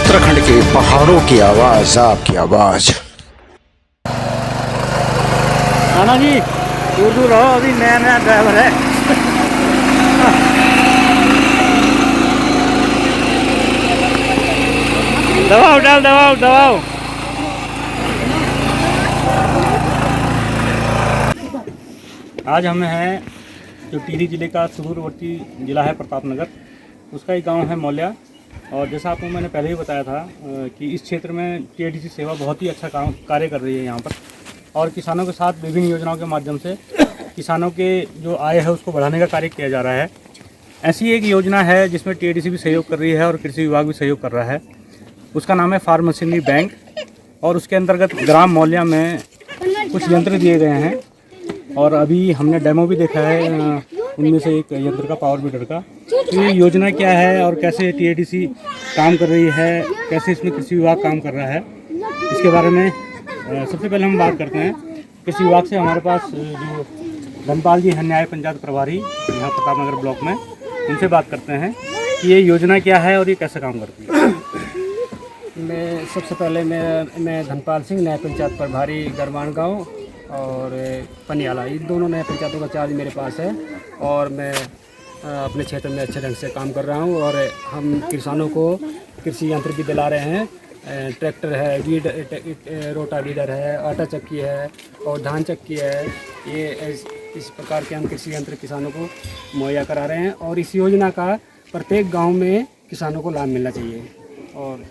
उत्तराखंड के पहाड़ों की आवाज, आपकी आवाज। नाना जी दूर दूर रहो, अभी नया नया ड्राइवर है। दबाओ डाल, दबाओ दबाओ। आज हम हैं जो टिहरी जिले का सुदूरवर्ती ज़िला है प्रतापनगर, उसका एक गांव है मौल्या। और जैसा आपको मैंने पहले ही बताया था कि इस क्षेत्र में टीएडीसी सेवा बहुत ही अच्छा कार्य कर रही है यहाँ पर, और किसानों के साथ विभिन्न योजनाओं के माध्यम से किसानों के जो आय है उसको बढ़ाने का कार्य किया जा रहा है। ऐसी एक योजना है जिसमें टीएडीसी भी सहयोग कर रही है और कृषि विभाग भी सहयोग कर रहा है। उसका नाम है फार्म मशीनरी बैंक, और उसके अंतर्गत ग्राम मौल्या में कुछ यंत्र दिए गए हैं, और अभी हमने डेमो भी देखा है उनमें से एक यंत्र का, पावर वीडर का। तो ये योजना क्या है और कैसे टीएडीसी काम कर रही है, कैसे इसमें कृषि विभाग काम कर रहा है, इसके बारे में सबसे पहले हम बात करते हैं। कृषि विभाग से हमारे पास जो धनपाल जी हैं, न्याय पंचायत प्रभारी यहाँ प्रतापनगर ब्लॉक में, उनसे बात करते हैं कि ये योजना क्या है और ये कैसे काम करती है। मैं सबसे पहले मैं धनपाल सिंह, न्याय पंचायत प्रभारी गरवान गाँव और पनियाला, इन दोनों नए पंचायतों का चार्ज मेरे पास है, और मैं अपने क्षेत्र में अच्छे ढंग से काम कर रहा हूँ। और हम किसानों को कृषि यंत्र भी दिला रहे हैं। ट्रैक्टर है, रोटा वीडर है, आटा चक्की है और धान चक्की है। ये इस प्रकार के हम कृषि यंत्र किसानों को मुहैया करा रहे हैं, और इस योजना का प्रत्येक गाँव में किसानों को लाभ मिलना चाहिए। और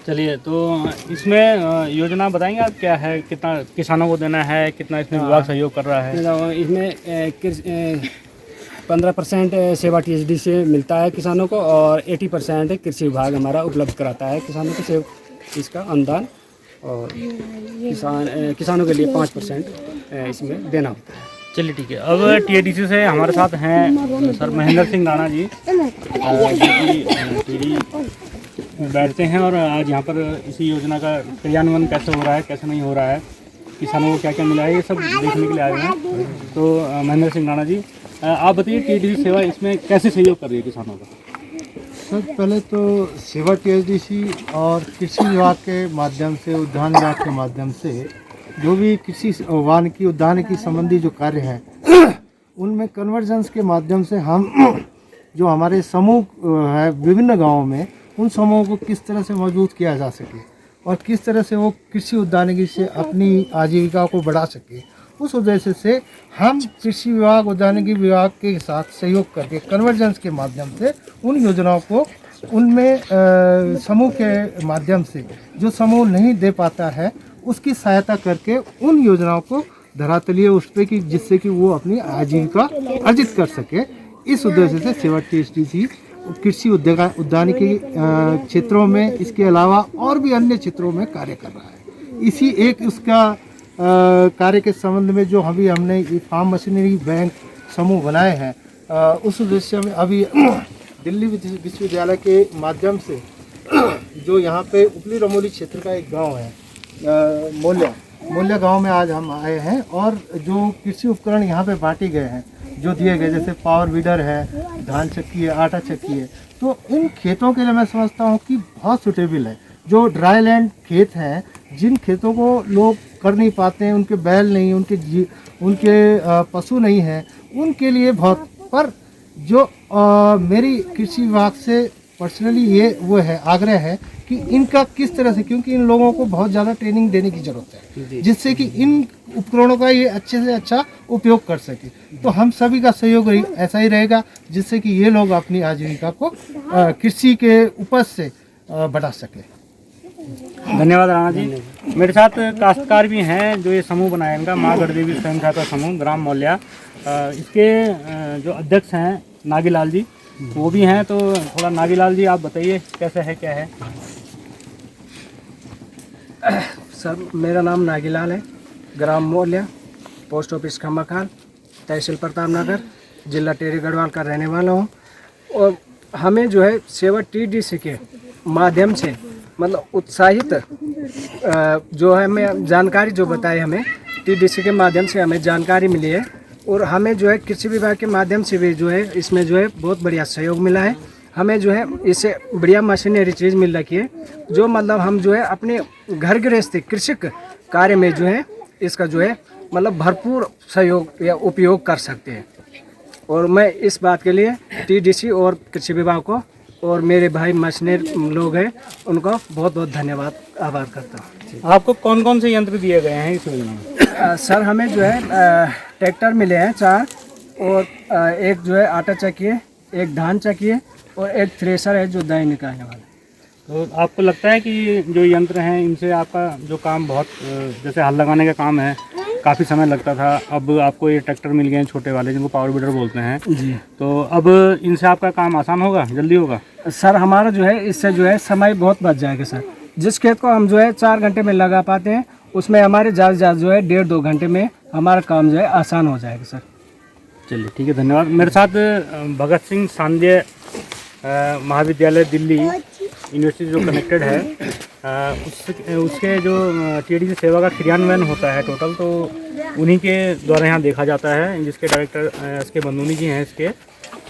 चलिए, तो इसमें योजना बताएंगे आप, क्या है, कितना किसानों को देना है, कितना इसमें विभाग सहयोग कर रहा है? इसमें 15% सेवा टीएसडी से मिलता है किसानों को, और 80% कृषि विभाग हमारा उपलब्ध कराता है किसानों को इसका अनुदान, और किसानों के लिए 5% इसमें देना होता है। चलिए ठीक है। अब टीएडीसी से हमारे साथ हैं सर महेंद्र सिंह राणा जी, टीडी बैठते हैं, और आज यहाँ पर इसी योजना का क्रियान्वयन कैसे हो रहा है, कैसे नहीं हो रहा है, किसानों को क्या क्या मिला है, ये सब देखने के लिए आए हैं। तो महेंद्र सिंह राणा जी, आप बताइए टीएडीसी सेवा इसमें कैसे सहयोग कर रही है किसानों का? सर, पहले तो सेवा टीएडीसी और कृषि विभाग के माध्यम से, उद्यान विभाग के माध्यम से जो भी कृषि वानिकी उद्यानिकी संबंधी जो कार्य हैं उनमें कन्वर्जेंस के माध्यम से हम जो हमारे समूह है विभिन्न गाँवों में, उन समूहों को किस तरह से मजबूत किया जा सके और किस तरह से वो कृषि उद्यानिकी से अपनी आजीविका को बढ़ा सके, उस उद्देश्य से हम कृषि विभाग, उद्यानिकी विभाग के साथ सहयोग करके कन्वर्जेंस के माध्यम से उन योजनाओं को उनमें समूह के माध्यम से जो समूह नहीं दे पाता है उसकी सहायता करके उन योजनाओं को धरातलीय उस पर कि जिससे कि वो अपनी आजीविका अर्जित कर सके। इस उद्देश्य से सेवा टीएसडीसी कृषि उद्यानिकी क्षेत्रों में, इसके अलावा और भी अन्य क्षेत्रों में कार्य कर रहा है। इसी एक उसका कार्य के संबंध में जो हमने ये फार्म मशीनरी बैंक समूह बनाए हैं, उस उद्देश्य में अभी दिल्ली विश्वविद्यालय के माध्यम से जो यहाँ पे उपली रमोली क्षेत्र का एक गांव है मौल्या गांव में आज हम आए हैं, और जो कृषि उपकरण यहाँ पे बांटे गए हैं, जो दिए गए, जैसे पावर वीडर है, धान चक्की है, आटा चक्की है, तो इन खेतों के लिए मैं समझता हूँ कि बहुत सुटेबल है। जो ड्राई लैंड खेत हैं, जिन खेतों को लोग कर नहीं पाते हैं, उनके बैल नहीं, उनके पशु नहीं हैं, उनके लिए बहुत, पर जो मेरी कृषि विभाग से पर्सनली ये वो है, आग्रह है कि इनका किस तरह से, क्योंकि इन लोगों को बहुत ज़्यादा ट्रेनिंग देने की ज़रूरत है जिससे कि इन उपकरणों का ये अच्छे से अच्छा उपयोग कर सके। तो हम सभी का सहयोग ऐसा ही रहेगा जिससे कि ये लोग अपनी आजीविका को कृषि के उपज से बढ़ा सके। धन्यवाद राणा जी। मेरे साथ काश्तकार भी हैं जो ये समूह बनाया, इनका माँ गढ़देवी स्वयं सहायता समूह ग्राम मौल्या, इसके जो अध्यक्ष हैं नागीलाल जी, वो भी हैं। तो थोड़ा नागीलाल जी आप बताइए कैसे है, क्या है? सर, मेरा नाम नागीलाल है, ग्राम मौल्या, पोस्ट ऑफिस खम्बाखाल, तहसील प्रतापनगर, जिला टिहरी गढ़वाल का रहने वाला हूँ। और हमें जो है सेवा टीडीसी के माध्यम से मतलब उत्साहित जो है हमें जानकारी जो बताई, हमें टीडीसी के माध्यम से हमें जानकारी मिली है, और हमें जो है कृषि विभाग के माध्यम से भी जो है इसमें जो है बहुत बढ़िया सहयोग मिला है। हमें जो है इससे बढ़िया मशीनरी चीज़ मिल रखी है, जो मतलब हम जो है अपने घर गृहस्थी कृषि कार्य में जो है इसका जो है मतलब भरपूर सहयोग या उपयोग कर सकते हैं। और मैं इस बात के लिए टीडीसी और कृषि विभाग को और मेरे भाई मशीनरी लोग हैं उनको बहुत बहुत धन्यवाद आभार करता हूँ। आपको कौन कौन से यंत्र दिए गए हैं इस योजना में? सर हमें जो है ट्रैक्टर मिले हैं 4 और एक जो है आटा चक्की है, एक धान चक्की है और एक थ्रेसर है जो दाई निकालने वाला है। तो आपको लगता है कि जो यंत्र हैं इनसे आपका जो काम बहुत जैसे हल लगाने का काम है काफ़ी समय लगता था, अब आपको ये ट्रैक्टर मिल गए हैं छोटे वाले जिनको पावर वीडर बोलते हैं जी, तो अब इनसे आपका काम आसान होगा, जल्दी होगा? सर हमारा जो है इससे जो है समय बहुत बच जाएगा सर। जिस खेत को हम जो है 4 घंटे में लगा पाते हैं उसमें हमारे ज़्यादा से ज़्यादा जो है 1.5-2 घंटे में हमारा काम जो है आसान हो जाएगा सर। चलिए ठीक है, धन्यवाद। मेरे साथ भगत सिंह सांध्य महाविद्यालय दिल्ली यूनिवर्सिटी जो कनेक्टेड है उसके जो टीडीसी सेवा का क्रियान्वयन होता है टोटल, तो उन्हीं के द्वारा यहाँ देखा जाता है, जिसके डायरेक्टर एस के बंदूनी जी हैं इसके।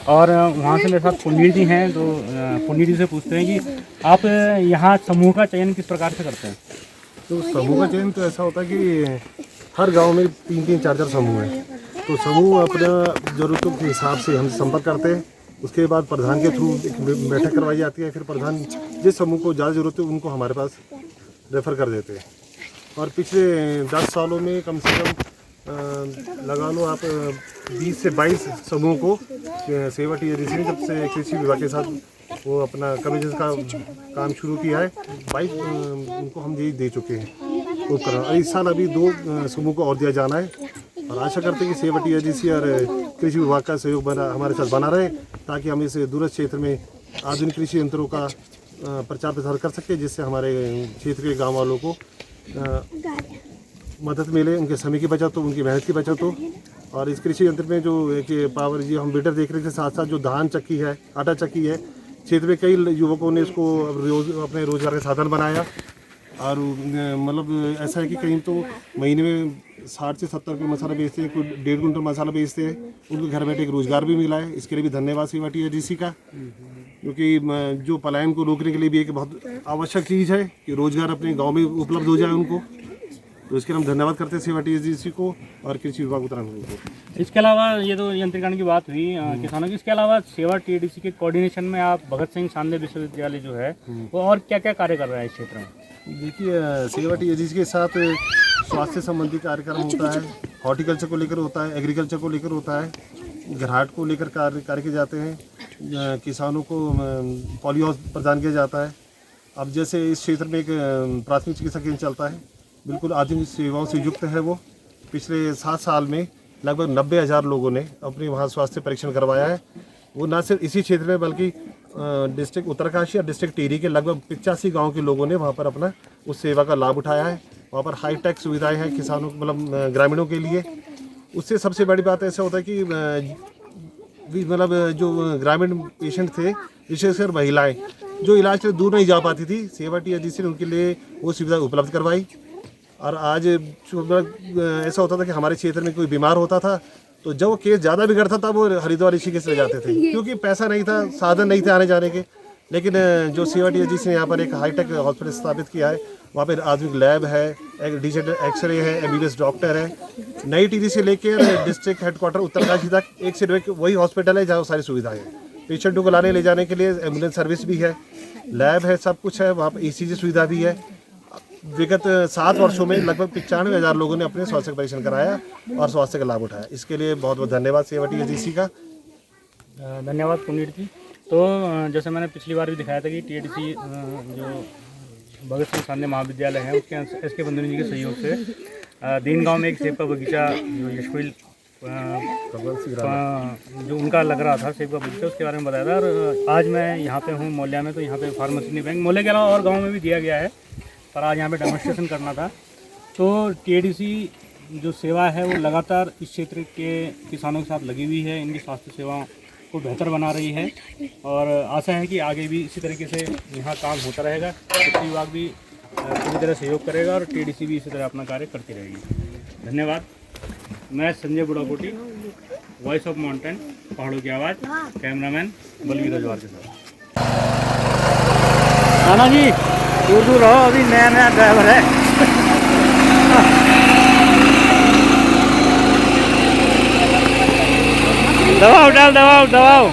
और वहाँ से मेरे साथ पुण्य जी हैं, तो पुण्य जी से पूछते हैं कि आप यहाँ समूह का चयन किस प्रकार से करते हैं? तो समूह का चयन तो ऐसा होता है कि हर गांव में 3-3, 4-4 समूह हैं, तो समूह अपना ज़रूरतों के हिसाब से हम संपर्क करते हैं। उसके बाद प्रधान के थ्रू एक बैठक करवाई जाती है, फिर प्रधान जिस समूह को ज़्यादा ज़रूरत है उनको हमारे पास रेफ़र कर देते हैं। और पिछले 10 सालों में कम से कम लगा लो आप 20 से 22 समूह को सेवा टीडीसी ने जब से कृषि विभाग के साथ वो अपना कमीशन का काम शुरू किया है 22 उनको हम दे चुके हैं उपकरण। और इस साल अभी 2 समूह को और दिया जाना है और आशा करते हैं कि सेवा टीडीसी और कृषि विभाग का सहयोग हमारे साथ बना रहे, ताकि हम इस दूरस्थ क्षेत्र में आधुनिक कृषि यंत्रों का प्रचार प्रसार कर सकें, जिससे हमारे क्षेत्र के गाँव वालों को मदद मिले, उनके समय की बचत हो, उनकी मेहनत की बचत हो। और इस कृषि यंत्र में जो एक पावर जी हम वीडर देख रहे थे, साथ साथ जो धान चक्की है, आटा चक्की है, क्षेत्र में कई युवकों ने इसको अपने रोजगार का साधन बनाया। और मतलब ऐसा है कि कहीं तो महीने में 60 से 70 रुपये मसाला बेचते हैं, कोई 1.5 कुंटल मसाला बेचते हैं, उनको घर बैठे एक रोज़गार भी मिला है। इसके लिए भी धन्यवाद सेवा टीडीसी का, क्योंकि जो पलायन को रोकने के लिए भी एक बहुत आवश्यक चीज़ है कि रोज़गार अपने गांव में उपलब्ध हो जाए उनको। तो इसके लिए हम धन्यवाद करते हैं सेवा टीडीसी को और कृषि विभाग उत्तराखंड को। इसके अलावा ये तो यंत्रीकरण की बात हुई किसानों की, इसके अलावा सेवा टीडीसी के कोऑर्डिनेशन में आप भगत सिंह सांध्य विश्वविद्यालय जो है वो और क्या क्या कार्य कर रहा है इस क्षेत्र में? देखिए सेवा टीडीसी के साथ स्वास्थ्य संबंधी कार्यक्रम होता है, हॉर्टिकल्चर को लेकर होता है, एग्रीकल्चर को लेकर होता है, घराट को लेकर कार्य किए जाते हैं, किसानों को पॉलियो प्रदान किया जाता है। अब जैसे इस क्षेत्र में एक प्राथमिक चिकित्सा केंद्र चलता है, बिल्कुल आधुनिक सेवाओं से युक्त है वो। पिछले 7 साल में लगभग 90,000 लोगों ने अपने वहाँ स्वास्थ्य परीक्षण करवाया है। वो न सिर्फ इसी क्षेत्र में बल्कि डिस्ट्रिक्ट उत्तरकाशी और डिस्ट्रिक्ट टिहरी के लगभग 85 गाँव के लोगों ने वहाँ पर अपना उस सेवा का लाभ उठाया है। वहाँ पर हाईटेक सुविधाएं हैं किसानों मतलब ग्रामीणों के लिए। उससे सबसे बड़ी बात ऐसा होता है कि मतलब जो ग्रामीण पेशेंट थे, विशेषकर महिलाएं जो इलाज के लिए दूर नहीं जा पाती थी, सेवा टीडीसी ने उनके लिए वो सुविधा उपलब्ध करवाई। और आज ऐसा होता था कि हमारे क्षेत्र में कोई बीमार होता था तो जब वो केस ज़्यादा बिगड़ता था वो हरिद्वार ऋषिकेश ले जाते थे, क्योंकि पैसा नहीं था, साधन नहीं थे आने जाने के। लेकिन जो सेवा टीडीसी ने यहाँ पर एक हाईटेक हॉस्पिटल स्थापित किया है, वहाँ पर आधुनिक लैब है, एक डिजिटल एक्सरे है, एमबीबीएस डॉक्टर है। नई टिहरी से लेकर डिस्ट्रिक्ट हेडक्वार्टर उत्तरकाशी तक एक से एक वही हॉस्पिटल है जहाँ सारी सुविधाएं हैं। पेशेंटों को लाने ले जाने के लिए एम्बुलेंस सर्विस भी है, लैब है, सब कुछ है। वहाँ पर ECG सुविधा भी है। विगत 7 वर्षों में लगभग 95,000 लोगों ने अपने स्वास्थ्य का परीक्षण कराया और स्वास्थ्य का लाभ उठाया। इसके लिए बहुत बहुत धन्यवाद सेवा टीडीसी का। धन्यवाद पुनीत जी। तो जैसे मैंने पिछली बार भी दिखाया था कि टीडीसी जो भगत सिंह सांध्य महाविद्यालय है उसके एस के बंदूनी जी के सहयोग से दीन गाँव में एक सेब का बगीचा जो यशविल जो उनका लग रहा था सेब का बगीचा, उसके बारे में बताया था। और आज मैं यहाँ पे हूँ मौल्या में, तो यहाँ पे फार्मेसी बैंक मौल्या के अलावा और गाँव में भी दिया गया है, पर आज यहाँ पे डेमोन्स्ट्रेशन करना था। तो टीडीसी जो सेवा है वो लगातार इस क्षेत्र के किसानों के साथ लगी हुई है, इनकी स्वास्थ्य सेवाओं को बेहतर बना रही है और आशा है कि आगे भी इसी तरीके से यहाँ काम होता रहेगा। कृषि विभाग भी पूरी तरह सहयोग करेगा और टीडीसी भी इसी तरह अपना कार्य करती रहेगी। धन्यवाद। मैं संजय बुढ़ाकोटी, वॉइस ऑफ माउंटेन, पहाड़ों की आवाज़, कैमरामैन बलवीर रजवार के साथ। नाना जी दूर दूर रहो, अभी नया नया ड्राइवर है। दबाओ डाल, दबाओ दबाओ।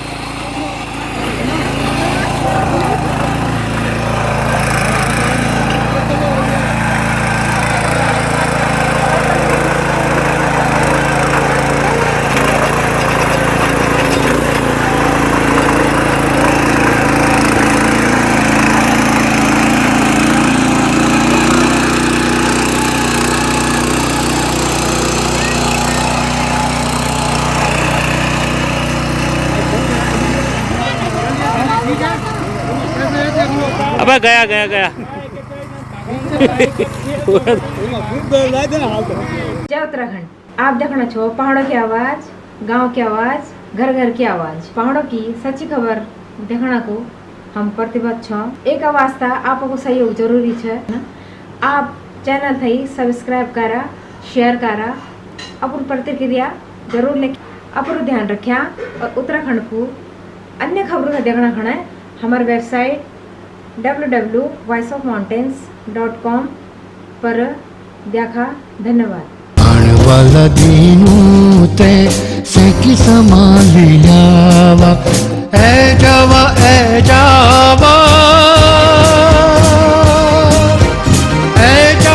अबे गया गया गया। जय उत्तराखंड। आप देखना छो पहाड़ों की आवाज, गांव की आवाज, घर घर की आवाज, पहाड़ों की सच्ची खबर देखना को हम प्रतिबद्ध छो। एक आवाज था आपको सहयोग जरूरी है। आप चैनल थी सब्सक्राइब करा, शेयर करा, अपन प्रतिक्रिया जरूर लिख, अपन ध्यान रखा। और उत्तराखंड को अन्य खबरों का देखना खड़ा हमारे वेबसाइट www.voiceofmountains.com पर देखा। धन्यवाद। आने वाला दिनों ते से की संभालियावा